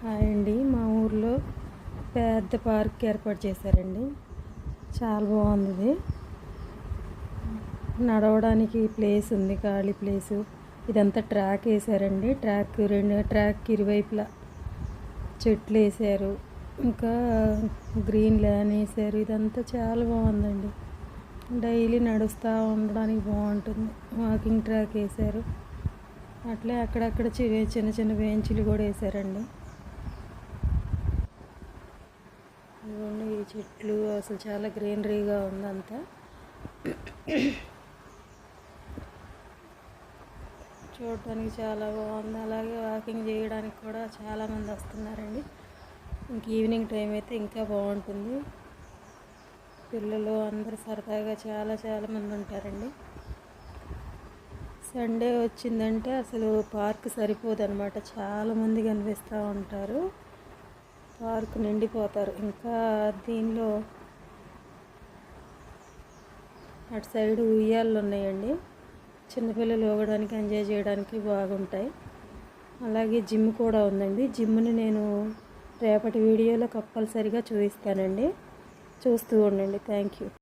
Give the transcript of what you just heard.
Hi అండి. మా ఊర్లో పెద్ద పార్క్ ఏర్పాటు చేశారండి. చాలా బాగుంది. నడవడానికి ప్లేస్ ఉంది, ఖాళీ ప్లేసు. ఇదంతా ట్రాక్ వేసారండి. ట్రాక్ ఇరువైపులా చెట్లు వేసారు, ఇంకా గ్రీన్ ల్యాన్ వేసారు. ఇదంతా చాలా బాగుందండి. డైలీ నడుస్తూ ఉండడానికి బాగుంటుంది. వాకింగ్ ట్రాక్ వేసారు. అట్లే అక్కడక్కడ చిన్న చిన్న బెంచులు కూడా వేసారండి. ఇవన్నీ ఈ చెట్లు అసలు చాలా గ్రీనరీగా ఉందంతా. చూడటానికి చాలా బాగుంది. అలాగే వాకింగ్ చేయడానికి కూడా చాలామంది వస్తున్నారండి. ఇంక ఈవినింగ్ టైం అయితే ఇంకా బాగుంటుంది. పిల్లలు అందరూ సరదాగా చాలామంది ఉంటారండి. సండే వచ్చిందంటే అసలు పార్క్ సరిపోదన్నమాట. చాలామంది కనిపిస్తూ ఉంటారు. పార్క్ నిండిపోతారు. ఇంకా దీనిలో అటు సైడ్ ఉయ్యాలు ఉన్నాయండి. చిన్నపిల్లలు ఊగడానికి, ఎంజాయ్ చేయడానికి బాగుంటాయి. అలాగే జిమ్ కూడా ఉందండి. జిమ్ని నేను రేపటి వీడియోలో కంపల్సరీగా చూపిస్తానండి. చూస్తూ ఉండండి. Thank you.